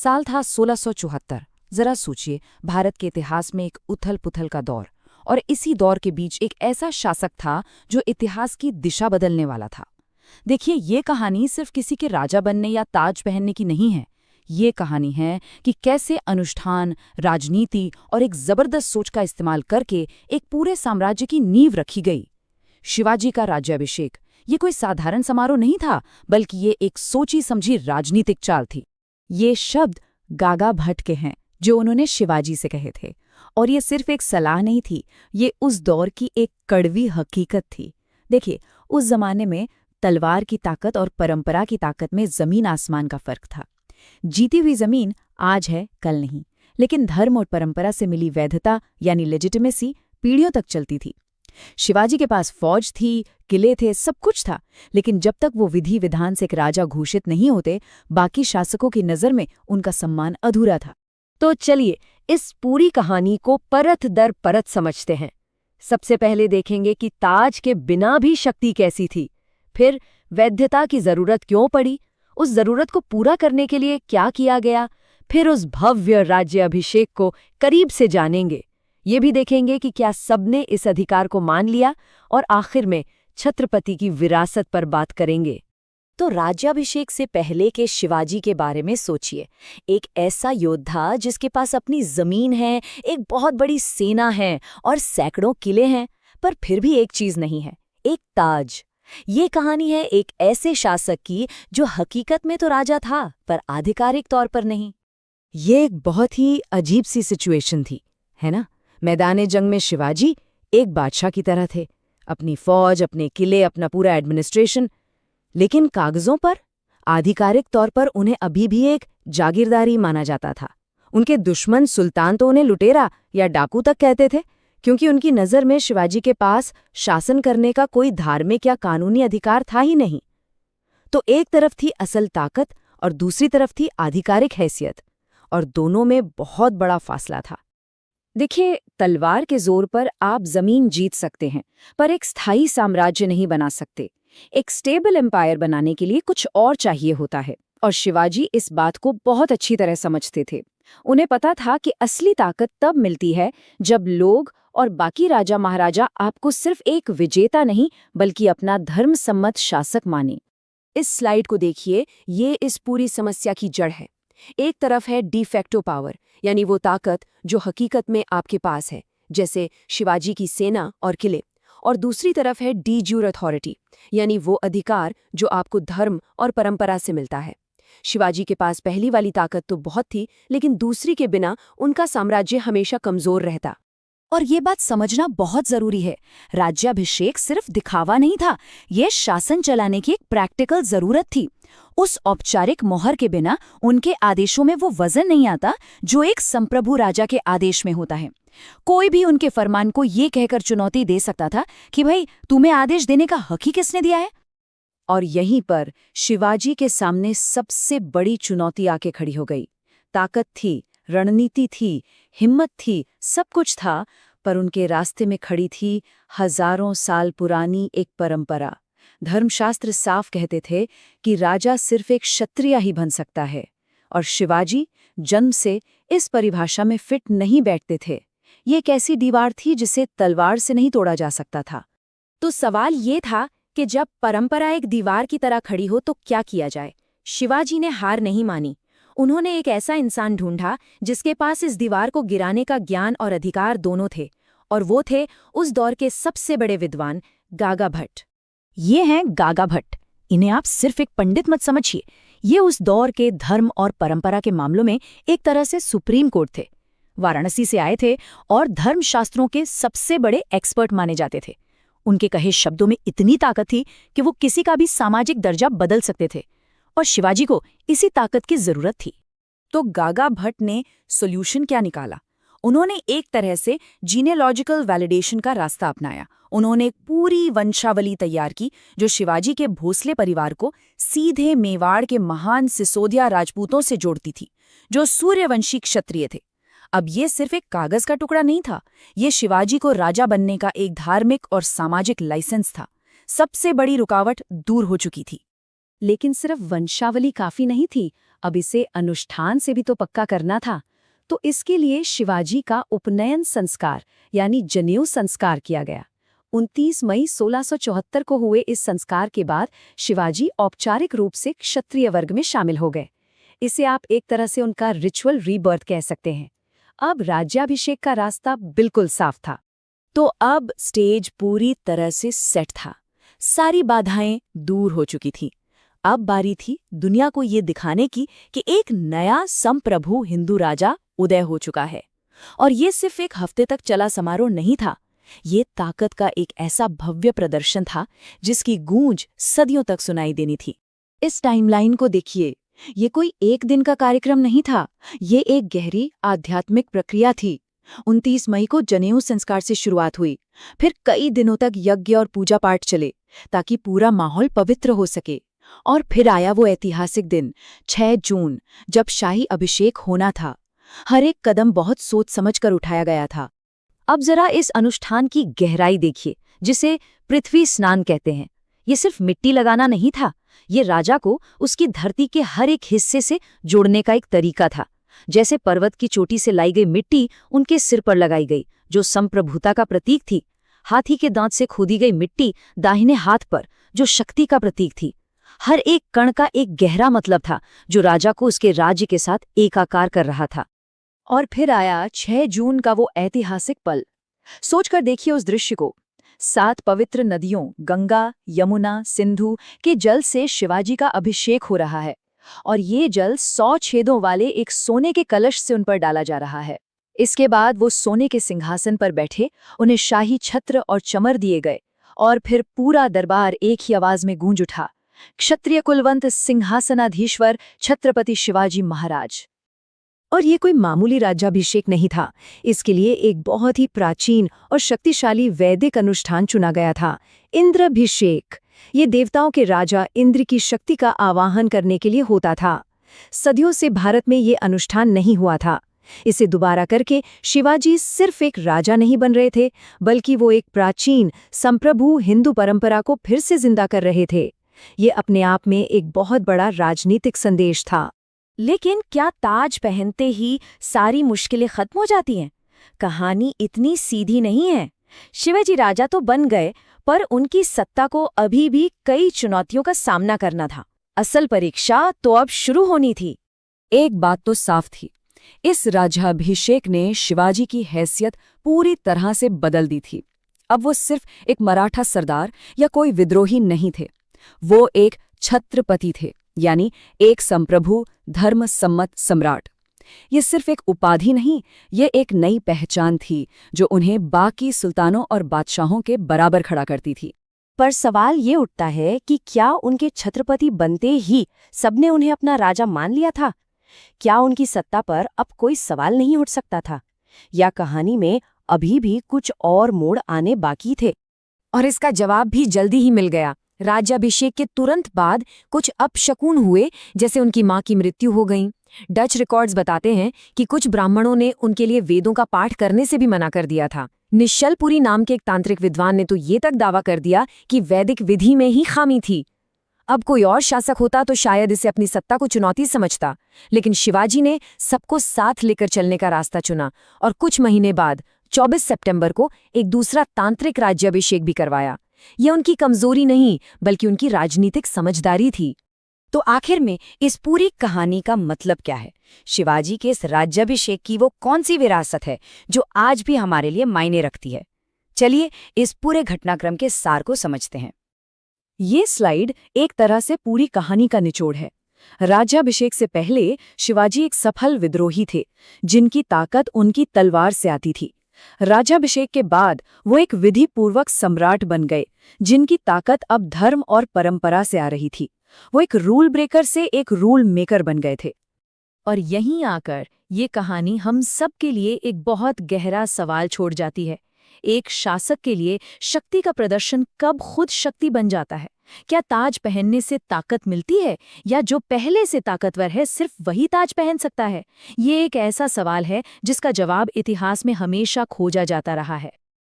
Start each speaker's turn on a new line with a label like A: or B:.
A: साल था 1674। जरा सोचिए, भारत के इतिहास में एक उथल पुथल का दौर, और इसी दौर के बीच एक ऐसा शासक था जो इतिहास की दिशा बदलने वाला था। देखिए, ये कहानी सिर्फ किसी के राजा बनने या ताज पहनने की नहीं है। ये कहानी है कि कैसे अनुष्ठान, राजनीति और एक जबरदस्त सोच का इस्तेमाल करके एक पूरे साम्राज्य की नींव रखी गई। शिवाजी का राज्याभिषेक ये कोई साधारण समारोह नहीं था, बल्कि ये एक सोची समझी राजनीतिक चाल थी।
B: ये शब्द गागा भट्ट के हैं, जो उन्होंने शिवाजी से कहे थे। और ये सिर्फ एक सलाह नहीं थी, ये उस दौर की एक कड़वी हकीकत थी। देखिए, उस जमाने में तलवार की ताकत और परंपरा की ताकत में जमीन आसमान का फर्क था। जीती हुई जमीन आज है, कल नहीं, लेकिन धर्म और परंपरा से मिली वैधता यानी लेजिटिमेसी पीढ़ियों तक चलती थी। शिवाजी के पास फौज थी, किले थे, सब कुछ था, लेकिन जब तक वो विधि विधान से एक राजा घोषित नहीं होते, बाकी शासकों की नज़र में उनका सम्मान अधूरा था।
C: तो चलिए इस पूरी कहानी को परत दर परत समझते हैं। सबसे पहले देखेंगे कि ताज के बिना भी शक्ति कैसी थी, फिर वैधता की जरूरत क्यों पड़ी, उस जरूरत को पूरा करने के लिए क्या किया गया, फिर उस भव्य राज्याभिषेक को करीब से जानेंगे। ये भी देखेंगे कि क्या सबने इस अधिकार को मान लिया, और आखिर में छत्रपति की विरासत पर बात करेंगे।
B: तो राज्याभिषेक से पहले के शिवाजी के बारे में सोचिए। एक ऐसा योद्धा जिसके पास अपनी जमीन है, एक बहुत बड़ी सेना है और सैकड़ों किले हैं, पर फिर भी एक चीज नहीं है, एक ताज। ये कहानी है एक ऐसे शासक की जो हकीकत में तो राजा था, पर आधिकारिक तौर पर नहीं।
A: ये एक बहुत ही अजीब सी सिचुएशन थी, है ना। मैदाने जंग में शिवाजी एक बादशाह की तरह थे, अपनी फौज, अपने किले, अपना पूरा एडमिनिस्ट्रेशन, लेकिन कागजों पर, आधिकारिक तौर पर उन्हें अभी भी एक जागीरदारी माना जाता था। उनके दुश्मन सुल्तान तो उन्हें लुटेरा या डाकू तक कहते थे, क्योंकि उनकी नज़र में शिवाजी के पास शासन करने का कोई धार्मिक या कानूनी अधिकार था ही नहीं। तो एक तरफ थी असल ताकत और दूसरी तरफ थी आधिकारिक हैसियत, और दोनों में बहुत बड़ा फासला था। देखिए, तलवार के जोर पर आप जमीन जीत सकते हैं, पर एक स्थायी साम्राज्य नहीं बना सकते। एक स्टेबल एम्पायर बनाने के लिए कुछ और चाहिए होता है, और शिवाजी इस बात को बहुत अच्छी तरह समझते थे। उन्हें पता था कि असली ताकत तब मिलती है जब लोग और बाकी राजा महाराजा आपको सिर्फ एक विजेता नहीं, बल्कि अपना धर्मसम्मत शासक माने।
C: इस स्लाइड को देखिए, ये इस पूरी समस्या की जड़ है। एक तरफ है डी फैक्टो पावर, यानी वो ताकत जो हकीकत में आपके पास है, जैसे शिवाजी की सेना और किले, और दूसरी तरफ है डी ज्यूर अथॉरिटी, यानी वो अधिकार जो आपको धर्म और परंपरा से मिलता है। शिवाजी के पास पहली वाली ताकत तो बहुत थी, लेकिन दूसरी के बिना उनका साम्राज्य हमेशा कमजोर रहता।
B: और ये बात समझना बहुत जरूरी है, राज्याभिषेक सिर्फ दिखावा नहीं था, ये शासन चलाने की एक प्रैक्टिकल जरूरत थी। उस औपचारिक मोहर के बिना उनके आदेशों में वो वजन नहीं आता जो एक संप्रभु राजा के आदेश में होता है। कोई भी उनके फरमान को ये कहकर चुनौती दे सकता था कि भाई, तुम्हें आदेश देने का हक ही किसने दिया है।
A: और यहीं पर शिवाजी के सामने सबसे बड़ी चुनौती आके खड़ी हो गई। ताकत थी, रणनीति थी, हिम्मत थी, सब कुछ था, पर उनके रास्ते में खड़ी थी हजारों साल पुरानी एक परंपरा। धर्मशास्त्र साफ कहते थे कि राजा सिर्फ एक क्षत्रिय ही बन सकता है, और शिवाजी जन्म से इस परिभाषा में फिट नहीं बैठते थे। ये एक ऐसी दीवार थी जिसे तलवार से नहीं तोड़ा जा सकता था।
B: तो सवाल ये था कि जब परंपरा एक दीवार की तरह खड़ी हो तो क्या किया जाए। शिवाजी ने हार नहीं मानी। उन्होंने एक ऐसा इंसान ढूंढा जिसके पास इस दीवार को गिराने का ज्ञान और अधिकार दोनों थे, और वो थे उस दौर के सबसे बड़े विद्वान गागा भट्ट। ये हैं गागा भट्ट। इन्हें आप सिर्फ एक पंडित मत समझिए, ये उस दौर के धर्म और परंपरा के मामलों में एक तरह से सुप्रीम कोर्ट थे। वाराणसी से आए थे और धर्मशास्त्रों के सबसे बड़े एक्सपर्ट माने जाते थे। उनके कहे शब्दों में इतनी ताकत थी कि वो किसी का भी सामाजिक दर्जा बदल सकते थे, और शिवाजी को इसी ताकत की जरूरत थी।
A: तो गागा भट्ट ने सॉल्यूशन क्या निकाला? उन्होंने एक तरह से जीनेलॉजिकल वैलिडेशन का रास्ता अपनाया। उन्होंने एक पूरी वंशावली तैयार की जो शिवाजी के भोसले परिवार को सीधे मेवाड़ के महान सिसोदिया राजपूतों से जोड़ती थी, जो सूर्यवंशी क्षत्रिय थे। अब ये सिर्फ एक कागज का टुकड़ा नहीं था, ये शिवाजी को राजा बनने का एक धार्मिक और सामाजिक लाइसेंस था। सबसे बड़ी रुकावट दूर हो चुकी थी।
B: लेकिन सिर्फ वंशावली काफी नहीं थी, अब इसे अनुष्ठान से भी तो पक्का करना था। तो इसके लिए शिवाजी का उपनयन संस्कार यानी जनेऊ संस्कार किया गया। 29 मई 1674 को हुए इस संस्कार के बाद शिवाजी औपचारिक रूप से क्षत्रिय वर्ग में शामिल हो गए। इसे आप एक तरह से उनका रिचुअल रीबर्थ कह सकते हैं। अब राज्याभिषेक का रास्ता बिल्कुल साफ था।
A: तो अब स्टेज पूरी तरह से सेट था, सारी बाधाएं दूर हो चुकी थीं। अब बारी थी दुनिया को ये दिखाने की कि एक नया संप्रभु हिंदू राजा उदय हो चुका है। और ये सिर्फ एक हफ्ते तक चला समारोह नहीं था, ये ताकत का एक ऐसा भव्य प्रदर्शन था जिसकी गूंज सदियों तक सुनाई देनी थी।
B: इस टाइमलाइन को देखिए, ये कोई एक दिन का कार्यक्रम नहीं था, ये एक गहरी आध्यात्मिक प्रक्रिया थी। 29 मई को जनेऊ संस्कार से शुरुआत हुई, फिर कई दिनों तक यज्ञ और पूजा पाठ चले ताकि पूरा माहौल पवित्र हो सके। और फिर आया वो ऐतिहासिक दिन 6 जून, जब शाही अभिषेक होना था। हर एक कदम बहुत सोच समझ कर उठाया गया था।
C: अब जरा इस अनुष्ठान की गहराई देखिए, जिसे पृथ्वी स्नान कहते हैं। ये सिर्फ मिट्टी लगाना नहीं था, ये राजा को उसकी धरती के हर एक हिस्से से जोड़ने का एक तरीका था। जैसे पर्वत की चोटी से लाई गई मिट्टी उनके सिर पर लगाई गई, जो संप्रभुता का प्रतीक थी। हाथी के दांत से खोदी गई मिट्टी दाहिने हाथ पर, जो शक्ति का प्रतीक थी। हर एक कण का एक गहरा मतलब था, जो राजा को उसके राज्य के साथ एकाकार कर रहा था।
B: और फिर आया 6 जून का वो ऐतिहासिक पल। सोचकर देखिए उस दृश्य को। 7 पवित्र नदियों गंगा, यमुना, सिंधु के जल से शिवाजी का अभिषेक हो रहा है, और ये जल 100 छेदों वाले एक सोने के कलश से उन पर डाला जा रहा है। इसके बाद वो सोने के सिंहासन पर बैठे, उन्हें शाही छत्र और चमर दिए गए, और फिर पूरा दरबार एक ही आवाज में गूंज उठा, क्षत्रिय कुलवंत सिंहासनाधीश्वर छत्रपति शिवाजी महाराज।
C: और ये कोई मामूली राज्याभिषेक नहीं था, इसके लिए एक बहुत ही प्राचीन और शक्तिशाली वैदिक अनुष्ठान चुना गया था, इंद्राभिषेक। ये देवताओं के राजा इंद्र की शक्ति का आवाहन करने के लिए होता था। सदियों से भारत में ये अनुष्ठान नहीं हुआ था। इसे दोबारा करके शिवाजी सिर्फ एक राजा नहीं बन रहे थे, बल्कि वो एक प्राचीन संप्रभु हिंदू परंपरा को फिर से जिंदा कर रहे थे। ये अपने आप में एक बहुत बड़ा राजनीतिक संदेश था।
A: लेकिन क्या ताज पहनते ही सारी मुश्किलें खत्म हो जाती हैं? कहानी इतनी सीधी नहीं है। शिवाजी राजा तो बन गए, पर उनकी सत्ता को अभी भी कई चुनौतियों का सामना करना था। असल परीक्षा तो अब शुरू होनी थी।
C: एक बात तो साफ थी, इस राज्याभिषेक ने शिवाजी की हैसियत पूरी तरह से बदल दी थी। अब वो सिर्फ एक मराठा सरदार या कोई विद्रोही नहीं थे, वो एक छत्रपति थे, यानी एक संप्रभु धर्म सम्मत सम्राट। ये सिर्फ एक उपाधि नहीं, ये एक नई पहचान थी जो उन्हें बाकी सुल्तानों और बादशाहों के बराबर खड़ा करती थी।
A: पर सवाल ये उठता है कि क्या उनके छत्रपति बनते ही सबने उन्हें अपना राजा मान लिया था? क्या उनकी सत्ता पर अब कोई सवाल नहीं उठ सकता था? या कहानी में अभी भी कुछ और मोड़ आने बाकी थे?
B: और इसका जवाब भी जल्दी ही मिल गया। राज्याभिषेक के तुरंत बाद कुछ अपशकुन हुए, जैसे उनकी मां की मृत्यु हो गई। डच रिकॉर्ड्स बताते हैं कि कुछ ब्राह्मणों ने उनके लिए वेदों का पाठ करने से भी मना कर दिया था। निश्चलपुरी नाम के एक तांत्रिक विद्वान ने तो ये तक दावा कर दिया कि वैदिक विधि में ही खामी थी। अब कोई और शासक होता तो शायद इसे अपनी सत्ता को चुनौती समझता, लेकिन शिवाजी ने सबको साथ लेकर चलने का रास्ता चुना और कुछ महीने बाद 24 सितंबर को एक दूसरा तांत्रिक राज्याभिषेक भी करवाया। यह उनकी कमजोरी नहीं, बल्कि उनकी राजनीतिक समझदारी थी।
A: तो आखिर में इस पूरी कहानी का मतलब क्या है? शिवाजी के इस राज्याभिषेक की वो कौन सी विरासत है जो आज भी हमारे लिए मायने रखती है? चलिए इस पूरे घटनाक्रम के सार को समझते हैं।
B: ये स्लाइड एक तरह से पूरी कहानी का निचोड़ है। राज्याभिषेक से पहले शिवाजी एक सफल विद्रोही थे, जिनकी ताकत उनकी तलवार से आती थी। राज्याभिषेक के बाद वो एक विधि पूर्वक सम्राट बन गए, जिनकी ताकत अब धर्म और परंपरा से आ रही थी। वो एक रूल ब्रेकर से एक रूल मेकर बन गए थे।
C: और यहीं आकर ये कहानी हम सब के लिए एक बहुत गहरा सवाल छोड़ जाती है। एक शासक के लिए शक्ति का प्रदर्शन कब खुद शक्ति बन जाता है? क्या ताज पहनने से ताकत मिलती है, या जो पहले से ताकतवर है सिर्फ वही ताज पहन सकता है? ये एक ऐसा सवाल है जिसका जवाब इतिहास में हमेशा खोजा जाता रहा है।